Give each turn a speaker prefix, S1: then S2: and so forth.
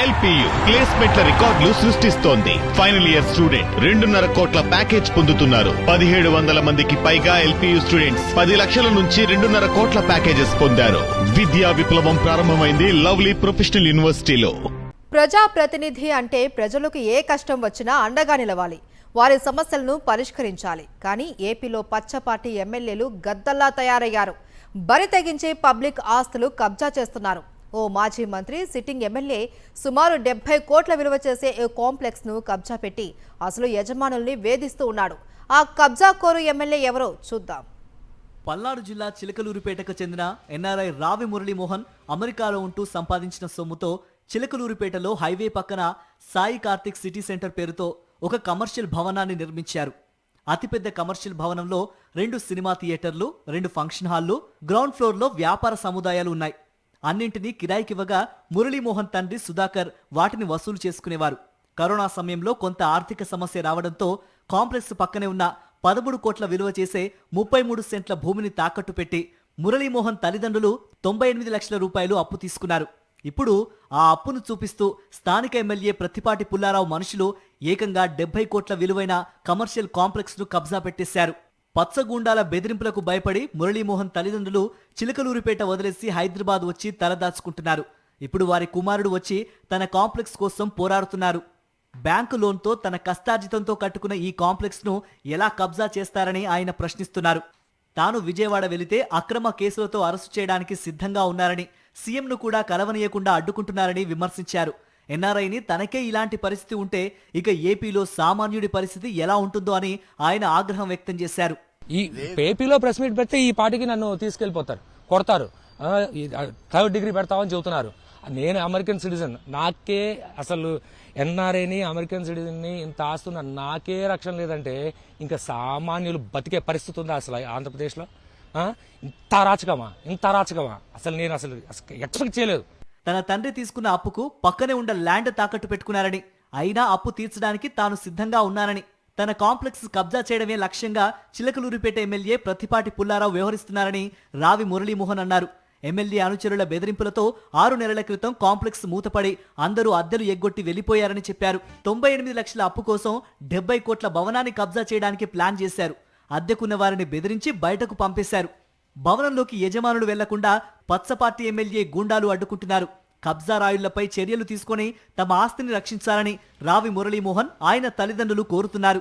S1: LPU ప్లేస్మెంట్ల రికార్డులు సృష్టిస్తోంది. Final year student 2.5 కోట్ల ప్యాకేజ్ పొందుతున్నారు. 1700 మందికి పైగా ఎల్పియు స్టూడెంట్స్ 10 లక్షల నుంచి 2.5 కోట్ల ప్యాకేజెస్ పొందారు. విద్యా విప్లవం ప్రారంభమైంది లవ్లీ ప్రొఫెషనల్ యూనివర్సిటీలో.
S2: ప్రజాప్రతినిధి అంటే ప్రజలకు ఏ కష్టం వచ్చినా అండగా నిలవాలి, వారి సమస్యలను పరిష్కరించాలి. కానీ ఏపీలో పచ్చపార్టీ ఎమ్మెల్యేలు గద్దల్లా తయారయ్యారు. బరి తెగించి పబ్లిక్ ఆస్తులు కబ్జా చేస్తున్నారు. ఓ మాజీ మంత్రి సిట్టింగ్ ఎమ్మెల్యే సుమారు 70 కోట్ల విలువ చేసే ఓ కాంప్లెక్స్ ను కబ్జా పెట్టి అసలు యజమానుల్ని వేధిస్తూ ఉన్నాడు. ఆ కబ్జా కోరు ఎమ్మెల్యే ఎవరో చూద్దాం.
S3: పల్నాడు జిల్లా చిలకలూరిపేటకు చెందిన ఎన్ఆర్ఐ రావి మురళీమోహన్ అమెరికాలో ఉంటూ సంపాదించిన సొమ్ముతో చిలకలూరిపేటలో హైవే పక్కన సాయి కార్తిక్ సిటీ సెంటర్ పేరుతో ఒక కమర్షియల్ భవనాన్ని నిర్మించారు. అతిపెద్ద కమర్షియల్ భవనంలో 2 సినిమా థియేటర్లు, 2 ఫంక్షన్ హాళ్లు, గ్రౌండ్ ఫ్లోర్లో వ్యాపార సముదాయాలు ఉన్నాయి. అన్నింటినీ కిరాయికివ్వగా మురళీమోహన్ తండ్రి సుధాకర్ వాటిని వసూలు చేసుకునేవారు. కరోనా సమయంలో కొంత ఆర్థిక సమస్య రావడంతో కాంప్లెక్స్ పక్కనే ఉన్న 13 కోట్ల విలువ చేసే 33 సెంట్ల భూమిని తాకట్టు పెట్టి మురళీమోహన్ తల్లిదండ్రులు 98 లక్షల రూపాయలు అప్పు తీసుకున్నారు. ఇప్పుడు ఆ అప్పును చూపిస్తూ స్థానిక ఎమ్మెల్యే ప్రత్తిపాటి పుల్లారావు మనుషులు ఏకంగా 70 కోట్ల విలువైన కమర్షియల్ కాంప్లెక్స్ ను కబ్జా పెట్టేశారు. పచ్చగూండాల బెదిరింపులకు భయపడి మురళీమోహన్ తల్లిదండ్రులు చిలకలూరిపేట వదిలేసి హైదరాబాద్ వచ్చి తలదాచుకుంటున్నారు. ఇప్పుడు వారి కుమారుడు వచ్చి తన కాంప్లెక్స్ కోసం పోరాడుతున్నారు. బ్యాంకు లోన్తో తన కష్టార్జితంతో కట్టుకున్న ఈ కాంప్లెక్స్ ను ఎలా కబ్జా చేస్తారని ఆయన ప్రశ్నిస్తున్నారు. తాను విజయవాడ వెళితే అక్రమ కేసులతో అరెస్టు చేయడానికి సిద్ధంగా ఉన్నారని, సీఎంను కూడా కలవనీయకుండా అడ్డుకుంటున్నారని విమర్శించారు. ఎన్ఆర్ఐని తనకే ఇలాంటి పరిస్థితి ఉంటే ఇక ఏపీలో సామాన్యుడి పరిస్థితి ఎలా ఉంటుందో అని ఆయన ఆగ్రహం వ్యక్తం చేశారు.
S4: ఈ ఏపీలో ప్రెస్ మీట్ పెడితే ఈ పార్టీకి నన్ను తీసుకెళ్లిపోతారు, కొడతారు, 3rd డిగ్రీ పెడతామని చెబుతున్నారు. నేను అమెరికన్ సిటిజన్, నాకే అసలు ఎన్ఆర్ఐని అమెరికన్ సిటిజన్ని ఇంత ఆస్తున్న నాకే రక్షణ లేదంటే ఇంకా సామాన్యులు బతికే పరిస్థితి ఉందా అసలు ఆంధ్రప్రదేశ్లో? ఇంత అరాచకమా అసలు నేను అసలు ఎక్స్పెక్ట్ చేయలేదు.
S3: తన తండ్రి తీసుకున్న అప్పుకు పక్కనే ఉన్న ల్యాండ్ తాకట్టు పెట్టుకున్నారని, అయినా అప్పు తీర్చడానికి తాను సిద్ధంగా ఉన్నానని, తన కాంప్లెక్స్ కబ్జా చేయడమే లక్ష్యంగా చిలకలూరిపేట ఎమ్మెల్యే ప్రత్తిపాటి పుల్లారావు వ్యవహరిస్తున్నారని రావి మురళీమోహన్ అన్నారు. ఎమ్మెల్యే అనుచరుల బెదిరింపులతో 6 నెలల క్రితం కాంప్లెక్స్ మూతపడి అందరూ అద్దెలు ఎగ్గొట్టి వెళ్లిపోయారని చెప్పారు. 98 లక్షల అప్పు కోసం 70 కోట్ల భవనాన్ని కబ్జా చేయడానికి ప్లాన్ చేశారు. అద్దెకున్న వారిని బెదిరించి బయటకు పంపేశారు. భవనంలోకి యజమానులు వెళ్లకుండా పచ్చపార్టీ ఎమ్మెల్యే గూండాలు అడ్డుకుంటున్నారు. కబ్జా రాయుళ్లపై చర్యలు తీసుకుని తమ ఆస్తిని రక్షించాలని రావి మురళీమోహన్ ఆయన తల్లిదండ్రులు కోరుతున్నారు.